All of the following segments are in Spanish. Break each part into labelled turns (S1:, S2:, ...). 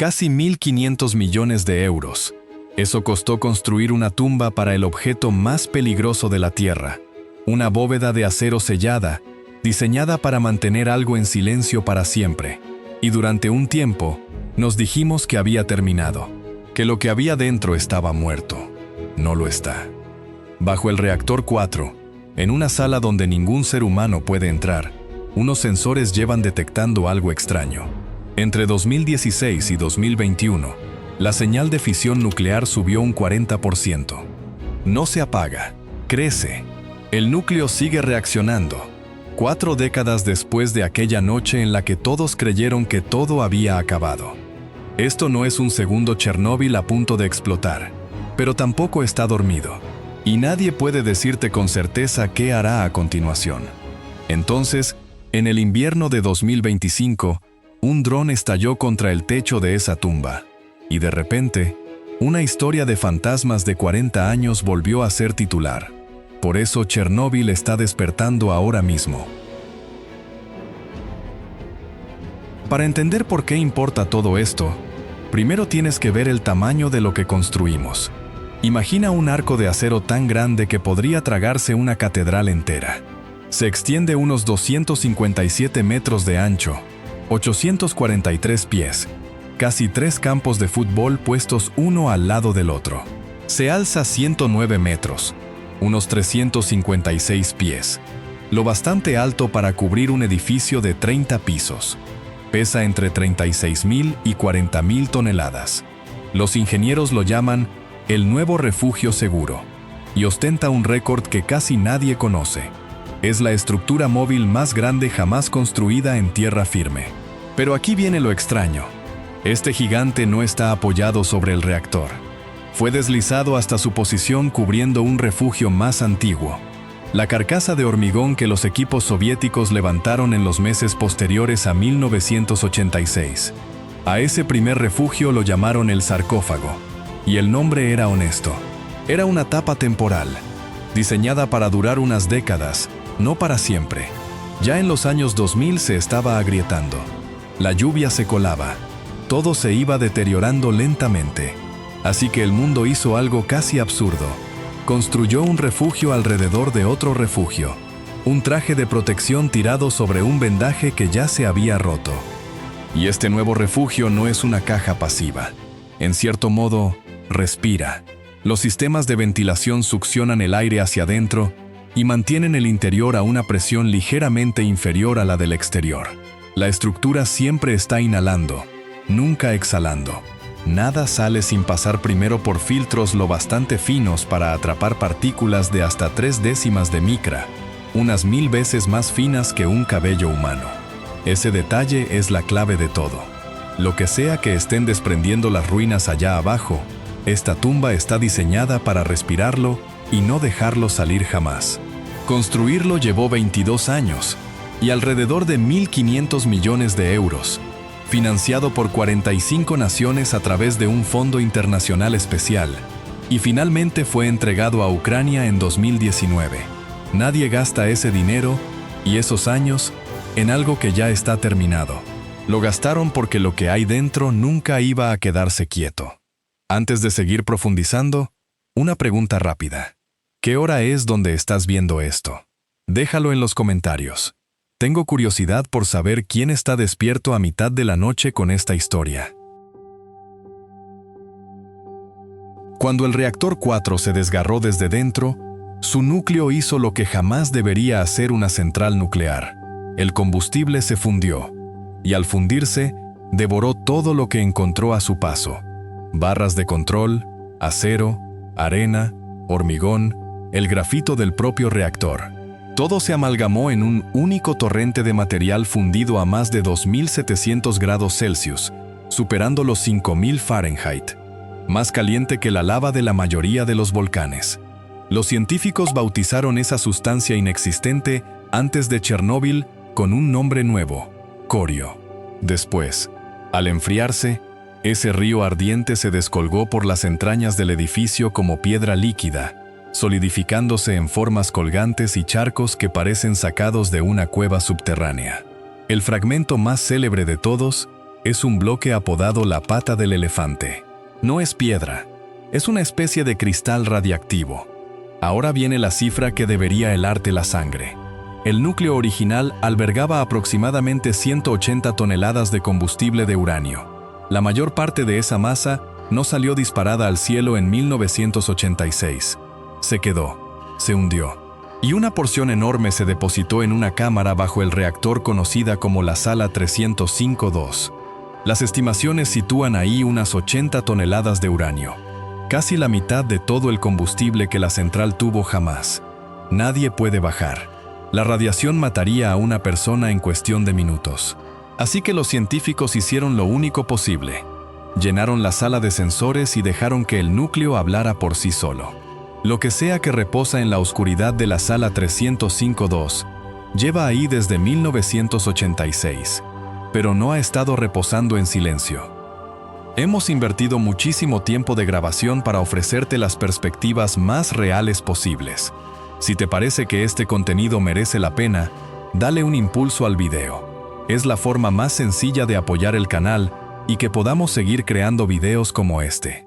S1: Casi 1.500 millones de euros. Eso costó construir una tumba para el objeto más peligroso de la Tierra. Una bóveda de acero sellada, diseñada para mantener algo en silencio para siempre. Y durante un tiempo, nos dijimos que había terminado, que lo que había dentro estaba muerto. No lo está. Bajo el reactor 4, en una sala donde ningún ser humano puede entrar, unos sensores llevan detectando algo extraño. Entre 2016 y 2021, la señal de fisión nuclear subió un 40%. No se apaga, crece. El núcleo sigue reaccionando. 4 décadas después de aquella noche en la que todos creyeron que todo había acabado. Esto no es un segundo Chernóbil a punto de explotar, pero tampoco está dormido. Y nadie puede decirte con certeza qué hará a continuación. Entonces, en el invierno de 2025, un dron estalló contra el techo de esa tumba. Y de repente, una historia de fantasmas de 40 años volvió a ser titular. Por eso Chernóbil está despertando ahora mismo. Para entender por qué importa todo esto, primero tienes que ver el tamaño de lo que construimos. Imagina un arco de acero tan grande que podría tragarse una catedral entera. Se extiende unos 257 metros de ancho, 843 pies, casi 3 campos de fútbol puestos uno al lado del otro. Se alza 109 metros, unos 356 pies, lo bastante alto para cubrir un edificio de 30 pisos. Pesa entre 36.000 y 40.000 toneladas. Los ingenieros lo llaman el nuevo refugio seguro y ostenta un récord que casi nadie conoce. Es la estructura móvil más grande jamás construida en tierra firme. Pero aquí viene lo extraño. Este gigante no está apoyado sobre el reactor. Fue deslizado hasta su posición cubriendo un refugio más antiguo. La carcasa de hormigón que los equipos soviéticos levantaron en los meses posteriores a 1986. A ese primer refugio lo llamaron el sarcófago. Y el nombre era honesto. Era una tapa temporal, diseñada para durar unas décadas, no para siempre. Ya en los años 2000 se estaba agrietando. La lluvia se colaba. Todo se iba deteriorando lentamente. Así que el mundo hizo algo casi absurdo. Construyó un refugio alrededor de otro refugio. Un traje de protección tirado sobre un vendaje que ya se había roto. Y este nuevo refugio no es una caja pasiva. En cierto modo, respira. Los sistemas de ventilación succionan el aire hacia adentro y mantienen el interior a una presión ligeramente inferior a la del exterior. La estructura siempre está inhalando, nunca exhalando. Nada sale sin pasar primero por filtros lo bastante finos para atrapar partículas de hasta 0,3 de micra, unas 1000 veces más finas que un cabello humano. Ese detalle es la clave de todo. Lo que sea que estén desprendiendo las ruinas allá abajo, esta tumba está diseñada para respirarlo y no dejarlo salir jamás. Construirlo llevó 22 años y alrededor de 1.500 millones de euros, financiado por 45 naciones a través de un fondo internacional especial, y finalmente fue entregado a Ucrania en 2019. Nadie gasta ese dinero y esos años en algo que ya está terminado. Lo gastaron porque lo que hay dentro nunca iba a quedarse quieto. Antes de seguir profundizando, una pregunta rápida. ¿Qué hora es donde estás viendo esto? Déjalo en los comentarios. Tengo curiosidad por saber quién está despierto a mitad de la noche con esta historia. Cuando el reactor 4 se desgarró desde dentro, su núcleo hizo lo que jamás debería hacer una central nuclear. El combustible se fundió, y al fundirse, devoró todo lo que encontró a su paso. Barras de control, acero, arena, hormigón, el grafito del propio reactor. Todo se amalgamó en un único torrente de material fundido a más de 2700 grados Celsius, superando los 5000 Fahrenheit, más caliente que la lava de la mayoría de los volcanes. Los científicos bautizaron esa sustancia inexistente antes de Chernóbil con un nombre nuevo, corio. Después, al enfriarse, ese río ardiente se descolgó por las entrañas del edificio como piedra líquida, solidificándose en formas colgantes y charcos que parecen sacados de una cueva subterránea. El fragmento más célebre de todos es un bloque apodado la pata del elefante. No es piedra, es una especie de cristal radiactivo. Ahora viene la cifra que debería helarte la sangre. El núcleo original albergaba aproximadamente 180 toneladas de combustible de uranio. La mayor parte de esa masa no salió disparada al cielo en 1986. Se quedó, se hundió. Y una porción enorme se depositó en una cámara bajo el reactor conocida como la Sala 305-2. Las estimaciones sitúan ahí unas 80 toneladas de uranio, casi la mitad de todo el combustible que la central tuvo jamás. Nadie puede bajar. La radiación mataría a una persona en cuestión de minutos. Así que los científicos hicieron lo único posible. Llenaron la sala de sensores y dejaron que el núcleo hablara por sí solo. Lo que sea que reposa en la oscuridad de la Sala 305-2 lleva ahí desde 1986. Pero no ha estado reposando en silencio. Hemos invertido muchísimo tiempo de grabación para ofrecerte las perspectivas más reales posibles. Si te parece que este contenido merece la pena, dale un impulso al video. Es la forma más sencilla de apoyar el canal y que podamos seguir creando videos como este.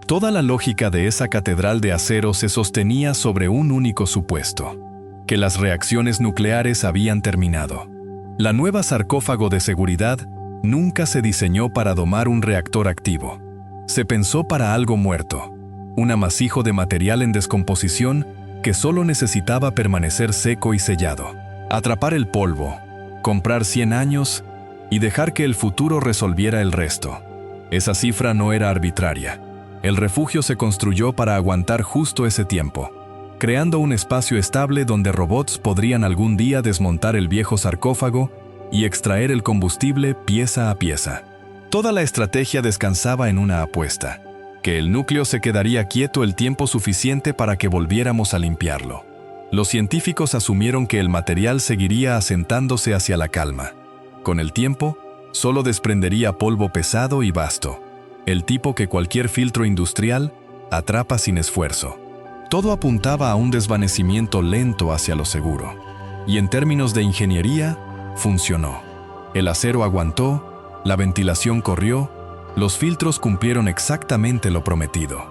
S1: Toda la lógica de esa catedral de acero se sostenía sobre un único supuesto: que las reacciones nucleares habían terminado. La nueva sarcófago de seguridad nunca se diseñó para domar un reactor activo. Se pensó para algo muerto, un amasijo de material en descomposición que solo necesitaba permanecer seco y sellado, atrapar el polvo, comprar 100 años y dejar que el futuro resolviera el resto. Esa cifra no era arbitraria. El refugio se construyó para aguantar justo ese tiempo, creando un espacio estable donde robots podrían algún día desmontar el viejo sarcófago y extraer el combustible pieza a pieza. Toda la estrategia descansaba en una apuesta: que el núcleo se quedaría quieto el tiempo suficiente para que volviéramos a limpiarlo. Los científicos asumieron que el material seguiría asentándose hacia la calma. Con el tiempo, solo desprendería polvo pesado y vasto, el tipo que cualquier filtro industrial atrapa sin esfuerzo. Todo apuntaba a un desvanecimiento lento hacia lo seguro. Y en términos de ingeniería, funcionó. El acero aguantó, la ventilación corrió, los filtros cumplieron exactamente lo prometido.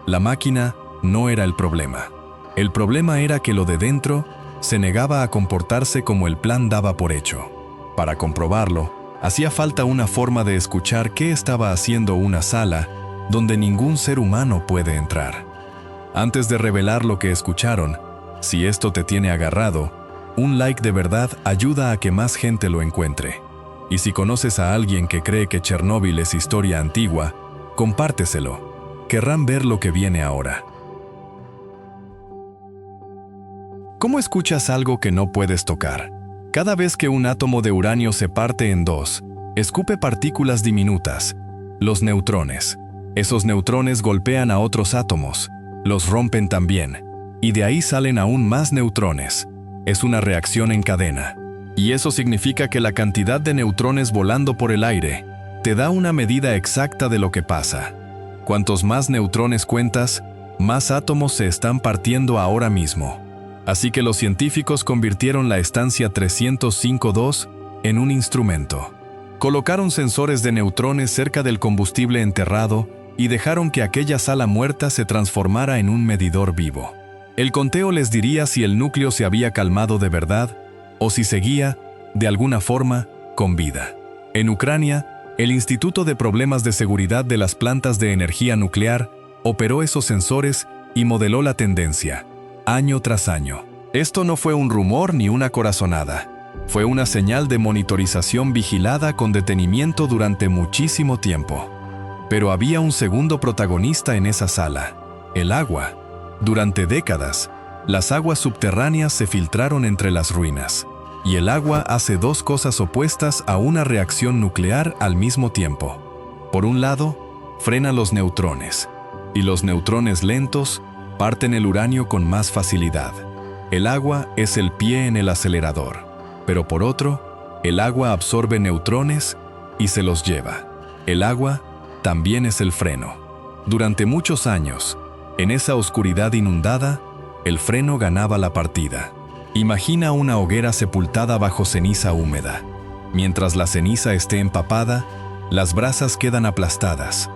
S1: La máquina no era el problema. El problema era que lo de dentro se negaba a comportarse como el plan daba por hecho. Para comprobarlo, hacía falta una forma de escuchar qué estaba haciendo una sala donde ningún ser humano puede entrar. Antes de revelar lo que escucharon, si esto te tiene agarrado, un like de verdad ayuda a que más gente lo encuentre. Y si conoces a alguien que cree que Chernóbil es historia antigua, compárteselo. Querrán ver lo que viene ahora. ¿Cómo escuchas algo que no puedes tocar? Cada vez que un átomo de uranio se parte en dos, escupe partículas diminutas, los neutrones. Esos neutrones golpean a otros átomos, los rompen también, y de ahí salen aún más neutrones. Es una reacción en cadena. Y eso significa que la cantidad de neutrones volando por el aire te da una medida exacta de lo que pasa. Cuantos más neutrones cuentas, más átomos se están partiendo ahora mismo. Así que los científicos convirtieron la estancia 305-2 en un instrumento. Colocaron sensores de neutrones cerca del combustible enterrado y dejaron que aquella sala muerta se transformara en un medidor vivo. El conteo les diría si el núcleo se había calmado de verdad o si seguía, de alguna forma, con vida. En Ucrania, el Instituto de Problemas de Seguridad de las Plantas de Energía Nuclear operó esos sensores y modeló la tendencia, año tras año. Esto no fue un rumor ni una corazonada. Fue una señal de monitorización vigilada con detenimiento durante muchísimo tiempo. Pero había un segundo protagonista en esa sala: el agua. Durante décadas, las aguas subterráneas se filtraron entre las ruinas. Y el agua hace dos cosas opuestas a una reacción nuclear al mismo tiempo. Por un lado, frena los neutrones. Y los neutrones lentos parten el uranio con más facilidad. El agua es el pie en el acelerador. Pero por otro, el agua absorbe neutrones y se los lleva. El agua también es el freno. Durante muchos años, en esa oscuridad inundada, el freno ganaba la partida. Imagina una hoguera sepultada bajo ceniza húmeda. Mientras la ceniza esté empapada, las brasas quedan aplastadas,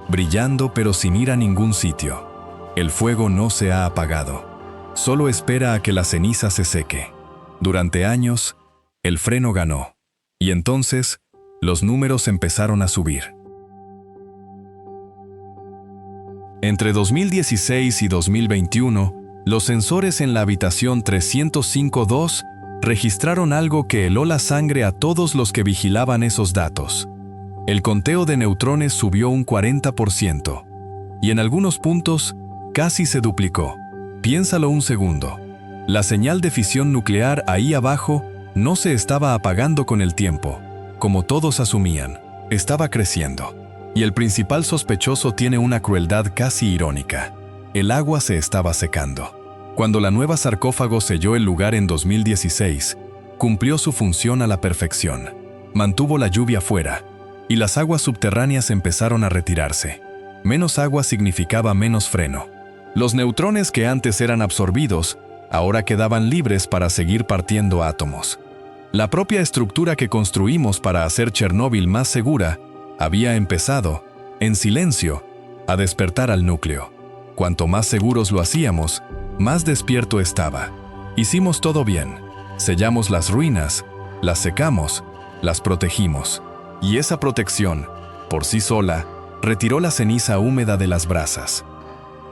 S1: brillando pero sin ir a ningún sitio. El fuego no se ha apagado. Solo espera a que la ceniza se seque. Durante años, el freno ganó. Y entonces, los números empezaron a subir. Entre 2016 y 2021, los sensores en la habitación 305-2 registraron algo que heló la sangre a todos los que vigilaban esos datos. El conteo de neutrones subió un 40%, y en algunos puntos casi se duplicó. Piénsalo un segundo. La señal de fisión nuclear ahí abajo no se estaba apagando con el tiempo, como todos asumían, estaba creciendo. Y el principal sospechoso tiene una crueldad casi irónica. El agua se estaba secando. Cuando la nueva sarcófago selló el lugar en 2016, cumplió su función a la perfección. Mantuvo la lluvia fuera, y las aguas subterráneas empezaron a retirarse. Menos agua significaba menos freno. Los neutrones que antes eran absorbidos, ahora quedaban libres para seguir partiendo átomos. La propia estructura que construimos para hacer Chernóbil más segura había empezado, en silencio, a despertar al núcleo. Cuanto más seguros lo hacíamos, más despierto estaba. Hicimos todo bien. Sellamos las ruinas, las secamos, las protegimos. Y esa protección, por sí sola, retiró la ceniza húmeda de las brasas.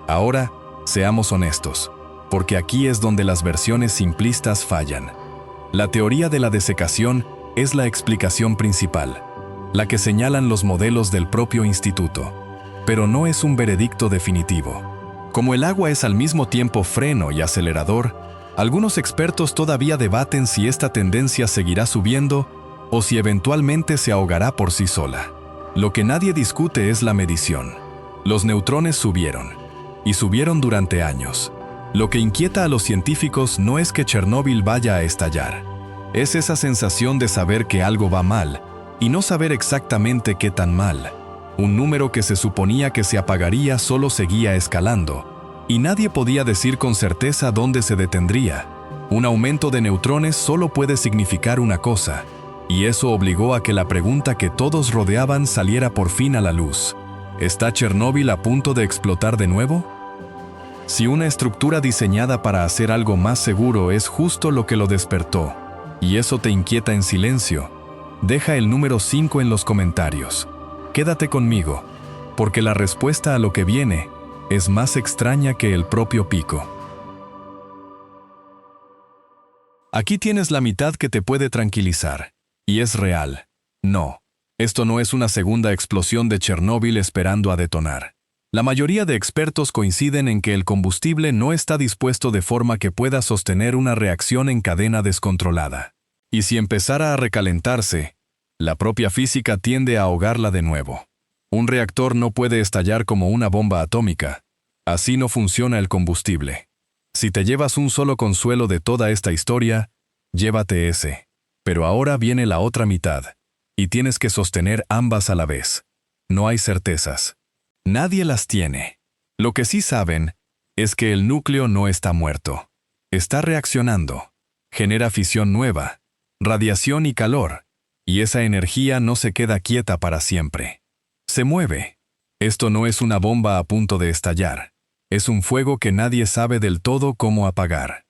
S1: Ahora, seamos honestos, porque aquí es donde las versiones simplistas fallan. La teoría de la desecación es la explicación principal, la que señalan los modelos del propio instituto, pero no es un veredicto definitivo. Como el agua es al mismo tiempo freno y acelerador, algunos expertos todavía debaten si esta tendencia seguirá subiendo o si eventualmente se ahogará por sí sola. Lo que nadie discute es la medición. Los neutrones subieron, y subieron durante años. Lo que inquieta a los científicos no es que Chernóbil vaya a estallar. Es esa sensación de saber que algo va mal, y no saber exactamente qué tan mal. Un número que se suponía que se apagaría solo seguía escalando, y nadie podía decir con certeza dónde se detendría. Un aumento de neutrones solo puede significar una cosa, y eso obligó a que la pregunta que todos rodeaban saliera por fin a la luz. ¿Está Chernóbil a punto de explotar de nuevo? Si una estructura diseñada para hacer algo más seguro es justo lo que lo despertó, y eso te inquieta en silencio, deja el número 5 en los comentarios. Quédate conmigo, porque la respuesta a lo que viene es más extraña que el propio pico. Aquí tienes la mitad que te puede tranquilizar, y es real. No, esto no es una segunda explosión de Chernóbil esperando a detonar. La mayoría de expertos coinciden en que el combustible no está dispuesto de forma que pueda sostener una reacción en cadena descontrolada. Y si empezara a recalentarse, la propia física tiende a ahogarla de nuevo. Un reactor no puede estallar como una bomba atómica. Así no funciona el combustible. Si te llevas un solo consuelo de toda esta historia, llévate ese. Pero ahora viene la otra mitad, y tienes que sostener ambas a la vez. No hay certezas. Nadie las tiene. Lo que sí saben es que el núcleo no está muerto. Está reaccionando. Genera fisión nueva, radiación y calor. Y esa energía no se queda quieta para siempre. Se mueve. Esto no es una bomba a punto de estallar. Es un fuego que nadie sabe del todo cómo apagar.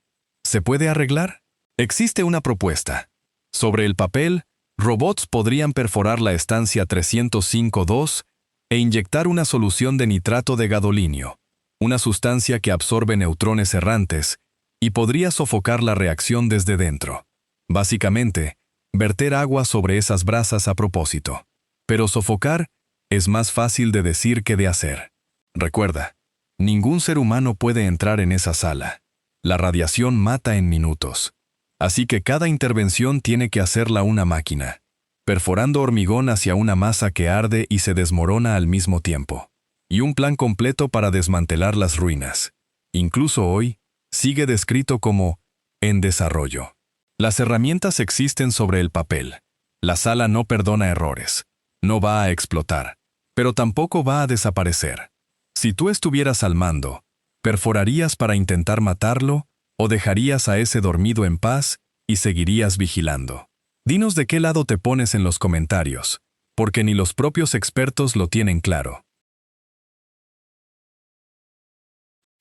S1: ¿Se puede arreglar? Existe una propuesta. Sobre el papel, robots podrían perforar la estancia 305-2 e inyectar una solución de nitrato de gadolinio, una sustancia que absorbe neutrones errantes y podría sofocar la reacción desde dentro. Básicamente, verter agua sobre esas brasas a propósito. Pero sofocar es más fácil de decir que de hacer. Recuerda, ningún ser humano puede entrar en esa sala. La radiación mata en minutos. Así que cada intervención tiene que hacerla una máquina, perforando hormigón hacia una masa que arde y se desmorona al mismo tiempo. Y un plan completo para desmantelar las ruinas. Incluso hoy, sigue descrito como en desarrollo. Las herramientas existen sobre el papel. La sala no perdona errores. No va a explotar, pero tampoco va a desaparecer. Si tú estuvieras al mando, ¿perforarías para intentar matarlo ¿O dejarías a ese dormido en paz y seguirías vigilando? Dinos de qué lado te pones en los comentarios, porque ni los propios expertos lo tienen claro.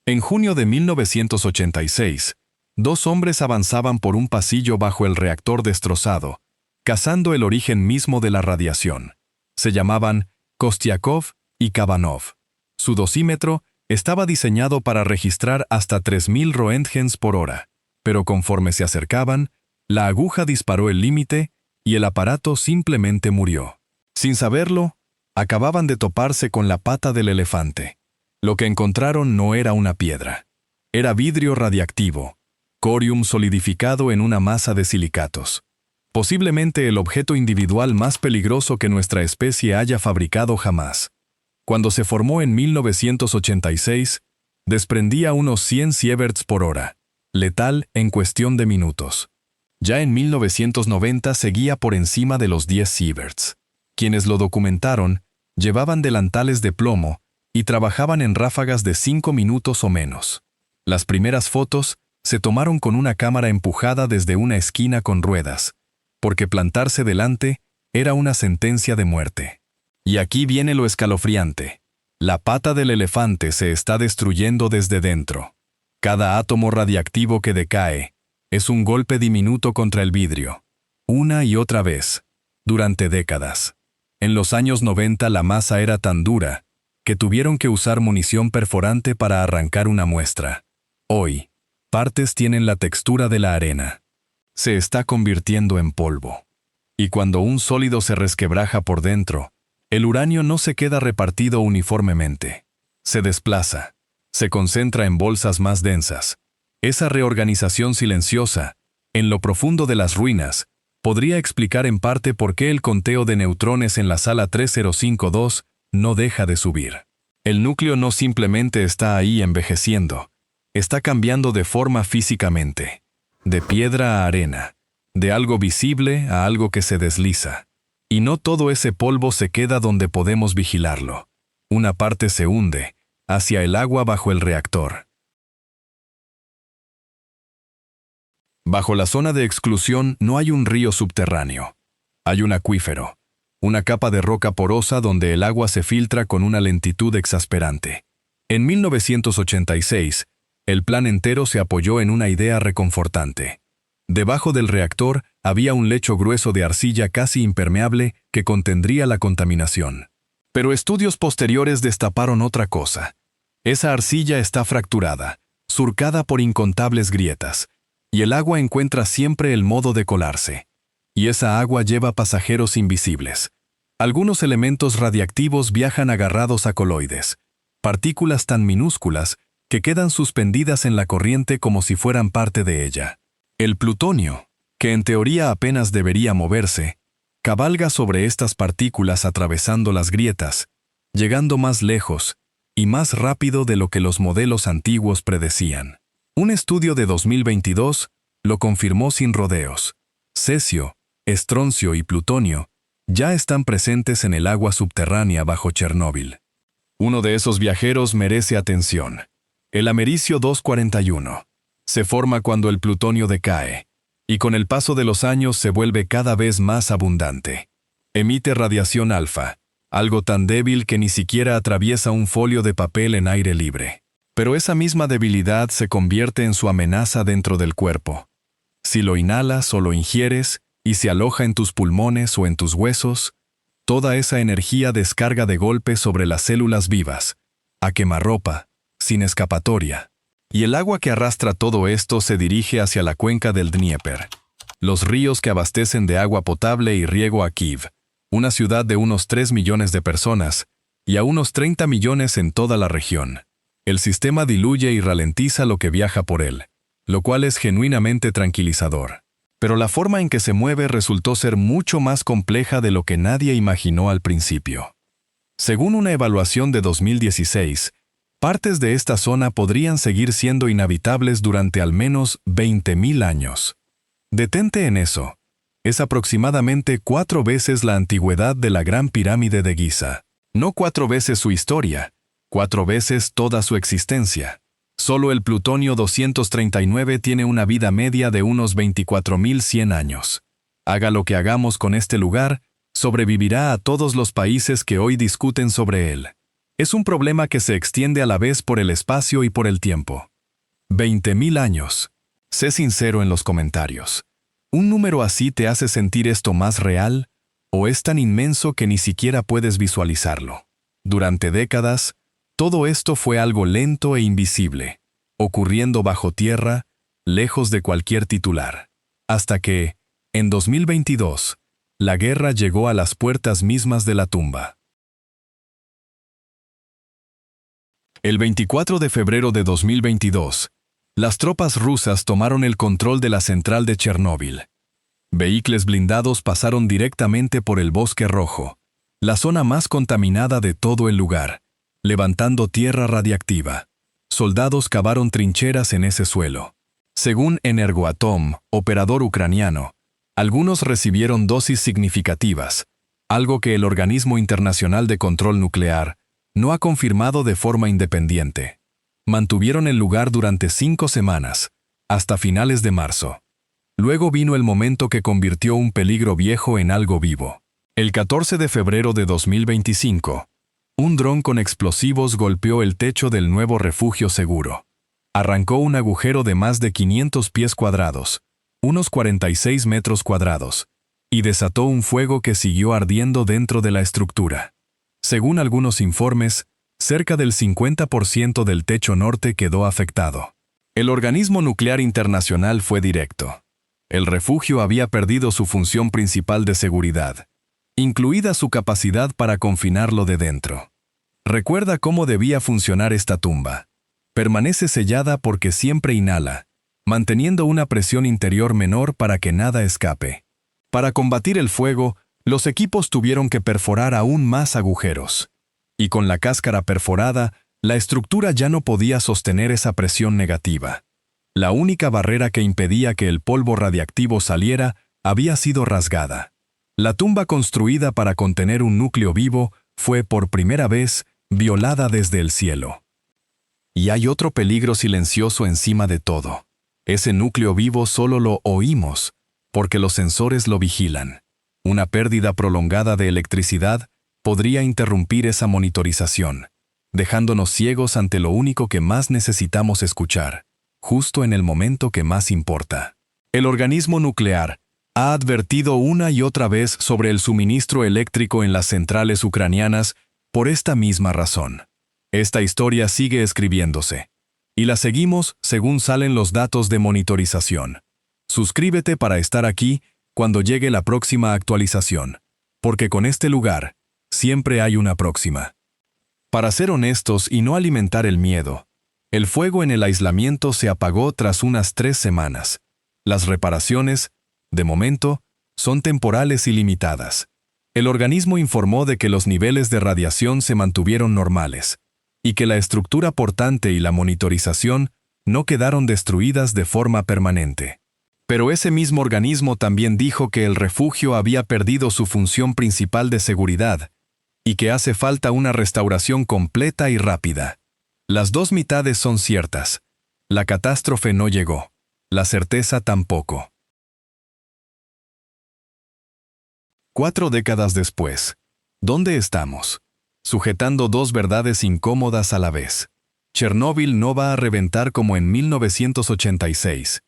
S1: En junio de 1986, dos hombres avanzaban por un pasillo bajo el reactor destrozado, cazando el origen mismo de la radiación. Se llamaban Kostiakov y Kabanov. Su dosímetro estaba diseñado para registrar hasta 3000 roentgens por hora, pero conforme se acercaban, la aguja disparó el límite y el aparato simplemente murió. Sin saberlo, acababan de toparse con la pata del elefante. Lo que encontraron no era una piedra. Era vidrio radiactivo, corium solidificado en una masa de silicatos. Posiblemente el objeto individual más peligroso que nuestra especie haya fabricado jamás. Cuando se formó en 1986, desprendía unos 100 sieverts por hora, letal en cuestión de minutos. Ya en 1990 seguía por encima de los 10 sieverts. Quienes lo documentaron llevaban delantales de plomo y trabajaban en ráfagas de 5 minutos o menos. Las primeras fotos se tomaron con una cámara empujada desde una esquina con ruedas, porque plantarse delante era una sentencia de muerte. Y aquí viene lo escalofriante. La pata del elefante se está destruyendo desde dentro. Cada átomo radiactivo que decae es un golpe diminuto contra el vidrio, una y otra vez, durante décadas. En los años 90 la masa era tan dura que tuvieron que usar munición perforante para arrancar una muestra. Hoy, partes tienen la textura de la arena. Se está convirtiendo en polvo. Y cuando un sólido se resquebraja por dentro, el uranio no se queda repartido uniformemente. Se desplaza, se concentra en bolsas más densas. Esa reorganización silenciosa, en lo profundo de las ruinas, podría explicar en parte por qué el conteo de neutrones en la sala 3052 no deja de subir. El núcleo no simplemente está ahí envejeciendo, está cambiando de forma físicamente, de piedra a arena, de algo visible a algo que se desliza. Y no todo ese polvo se queda donde podemos vigilarlo. Una parte se hunde, hacia el agua bajo el reactor. Bajo la zona de exclusión no hay un río subterráneo. Hay un acuífero, una capa de roca porosa donde el agua se filtra con una lentitud exasperante. En 1986, el plan entero se apoyó en una idea reconfortante. Debajo del reactor había un lecho grueso de arcilla casi impermeable que contendría la contaminación. Pero estudios posteriores destaparon otra cosa. Esa arcilla está fracturada, surcada por incontables grietas, y el agua encuentra siempre el modo de colarse. Y esa agua lleva pasajeros invisibles. Algunos elementos radiactivos viajan agarrados a coloides, partículas tan minúsculas que quedan suspendidas en la corriente como si fueran parte de ella. El plutonio, que en teoría apenas debería moverse, cabalga sobre estas partículas atravesando las grietas, llegando más lejos y más rápido de lo que los modelos antiguos predecían. Un estudio de 2022 lo confirmó sin rodeos. Cesio, estroncio y plutonio ya están presentes en el agua subterránea bajo Chernóbil. Uno de esos viajeros merece atención. El americio 241. Se forma cuando el plutonio decae, y con el paso de los años se vuelve cada vez más abundante. Emite radiación alfa, algo tan débil que ni siquiera atraviesa un folio de papel en aire libre. Pero esa misma debilidad se convierte en su amenaza dentro del cuerpo. Si lo inhalas o lo ingieres, y se aloja en tus pulmones o en tus huesos, toda esa energía descarga de golpe sobre las células vivas, a quemarropa, sin escapatoria. Y el agua que arrastra todo esto se dirige hacia la cuenca del Dnieper, los ríos que abastecen de agua potable y riego a Kiev, una ciudad de unos 3 millones de personas, y a unos 30 millones en toda la región. El sistema diluye y ralentiza lo que viaja por él, lo cual es genuinamente tranquilizador. Pero la forma en que se mueve resultó ser mucho más compleja de lo que nadie imaginó al principio. Según una evaluación de 2016, partes de esta zona podrían seguir siendo inhabitables durante al menos 20.000 años. Detente en eso. Es aproximadamente 4 veces la antigüedad de la Gran Pirámide de Giza. No 4 veces su historia, 4 veces toda su existencia. Solo el plutonio 239 tiene una vida media de unos 24.100 años. Haga lo que hagamos con este lugar, sobrevivirá a todos los países que hoy discuten sobre él. Es un problema que se extiende a la vez por el espacio y por el tiempo. 20.000 años. Sé sincero en los comentarios. ¿Un número así te hace sentir esto más real? ¿O es tan inmenso que ni siquiera puedes visualizarlo? Durante décadas, todo esto fue algo lento e invisible, ocurriendo bajo tierra, lejos de cualquier titular. Hasta que, en 2022, la guerra llegó a las puertas mismas de la tumba. El 24 de febrero de 2022, las tropas rusas tomaron el control de la central de Chernóbil. Vehículos blindados pasaron directamente por el Bosque Rojo, la zona más contaminada de todo el lugar, levantando tierra radiactiva. Soldados cavaron trincheras en ese suelo. Según Energoatom, operador ucraniano, algunos recibieron dosis significativas, algo que el Organismo Internacional de Control Nuclear no ha confirmado de forma independiente. Mantuvieron el lugar durante 5 semanas, hasta finales de marzo. Luego vino el momento que convirtió un peligro viejo en algo vivo. El 14 de febrero de 2025, un dron con explosivos golpeó el techo del nuevo refugio seguro. Arrancó un agujero de más de 500 pies cuadrados, unos 46 metros cuadrados, y desató un fuego que siguió ardiendo dentro de la estructura. Según algunos informes, cerca del 50% del techo norte quedó afectado. El Organismo Nuclear Internacional fue directo. El refugio había perdido su función principal de seguridad, incluida su capacidad para confinarlo de dentro. Recuerda cómo debía funcionar esta tumba. Permanece sellada porque siempre inhala, manteniendo una presión interior menor para que nada escape. Para combatir el fuego, los equipos tuvieron que perforar aún más agujeros. Y con la cáscara perforada, la estructura ya no podía sostener esa presión negativa. La única barrera que impedía que el polvo radiactivo saliera había sido rasgada. La tumba construida para contener un núcleo vivo fue por primera vez violada desde el cielo. Y hay otro peligro silencioso encima de todo. Ese núcleo vivo solo lo oímos, porque los sensores lo vigilan. Una pérdida prolongada de electricidad podría interrumpir esa monitorización, dejándonos ciegos ante lo único que más necesitamos escuchar, justo en el momento que más importa. El organismo nuclear ha advertido una y otra vez sobre el suministro eléctrico en las centrales ucranianas por esta misma razón. Esta historia sigue escribiéndose, y la seguimos según salen los datos de monitorización. Suscríbete para estar aquí cuando llegue la próxima actualización, porque con este lugar siempre hay una próxima. Para ser honestos y no alimentar el miedo, el fuego en el aislamiento se apagó tras unas 3 semanas. Las reparaciones, de momento, son temporales y limitadas. El organismo informó de que los niveles de radiación se mantuvieron normales, y que la estructura portante y la monitorización no quedaron destruidas de forma permanente. Pero ese mismo organismo también dijo que el refugio había perdido su función principal de seguridad, y que hace falta una restauración completa y rápida. Las dos mitades son ciertas. La catástrofe no llegó. La certeza tampoco. 4 décadas después, ¿dónde estamos? Sujetando dos verdades incómodas a la vez. Chernóbil no va a reventar como en 1986.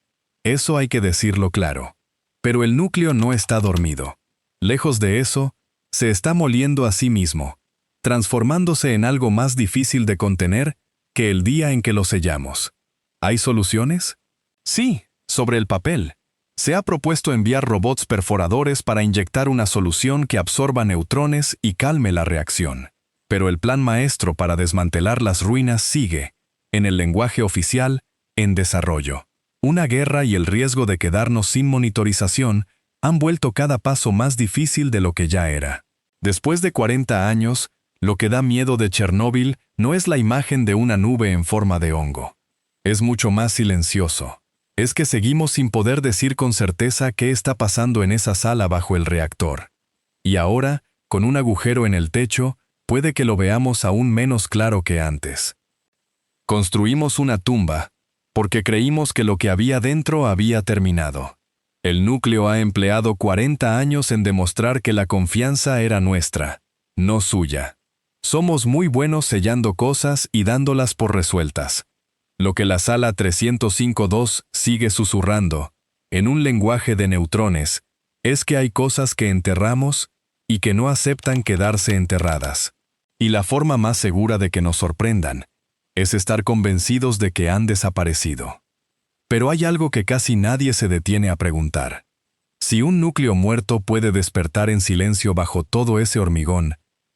S1: Eso hay que decirlo claro. Pero el núcleo no está dormido. Lejos de eso, se está moliendo a sí mismo, transformándose en algo más difícil de contener que el día en que lo sellamos. ¿Hay soluciones? Sí, sobre el papel. Se ha propuesto enviar robots perforadores para inyectar una solución que absorba neutrones y calme la reacción. Pero el plan maestro para desmantelar las ruinas sigue, en el lenguaje oficial, en desarrollo. Una guerra y el riesgo de quedarnos sin monitorización han vuelto cada paso más difícil de lo que ya era. Después de 40 años, lo que da miedo de Chernóbil no es la imagen de una nube en forma de hongo. Es mucho más silencioso. Es que seguimos sin poder decir con certeza qué está pasando en esa sala bajo el reactor. Y ahora, con un agujero en el techo, puede que lo veamos aún menos claro que antes. Construimos una tumba, porque creímos que lo que había dentro había terminado. El núcleo ha empleado 40 años en demostrar que la confianza era nuestra, no suya. Somos muy buenos sellando cosas y dándolas por resueltas. Lo que la sala 305.2 sigue susurrando, en un lenguaje de neutrones, es que hay cosas que enterramos y que no aceptan quedarse enterradas. Y la forma más segura de que nos sorprendan es estar convencidos de que han desaparecido. Pero hay algo que casi nadie se detiene a preguntar. Si un núcleo muerto puede despertar en silencio bajo todo ese hormigón,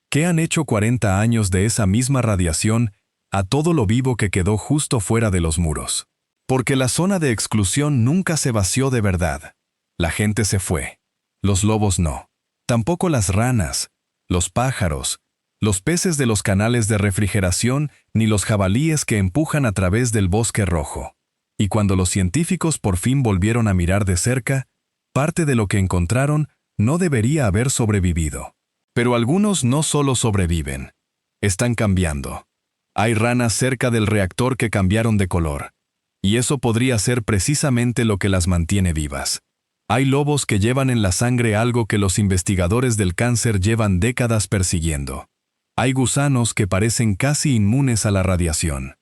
S1: ¿qué han hecho 40 años de esa misma radiación a todo lo vivo que quedó justo fuera de los muros? Porque la zona de exclusión nunca se vació de verdad. La gente se fue. Los lobos no. Tampoco las ranas, los pájaros, los peces de los canales de refrigeración ni los jabalíes que empujan a través del bosque rojo. Y cuando los científicos por fin volvieron a mirar de cerca, parte de lo que encontraron no debería haber sobrevivido. Pero algunos no solo sobreviven, están cambiando. Hay ranas cerca del reactor que cambiaron de color, y eso podría ser precisamente lo que las mantiene vivas. Hay lobos que llevan en la sangre algo que los investigadores del cáncer llevan décadas persiguiendo. Hay gusanos que parecen casi inmunes a la radiación.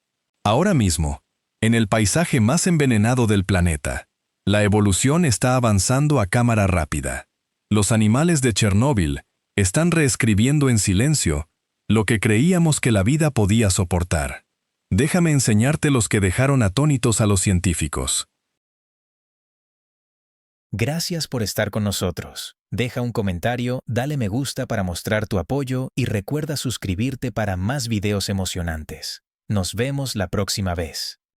S1: Ahora mismo, en el paisaje más envenenado del planeta, la evolución está avanzando a cámara rápida. Los animales de Chernóbil están reescribiendo en silencio lo que creíamos que la vida podía soportar. Déjame enseñarte los que dejaron atónitos a los científicos.
S2: Gracias por estar con nosotros. Deja un comentario, dale me gusta para mostrar tu apoyo y recuerda suscribirte para más videos emocionantes. Nos vemos la próxima vez.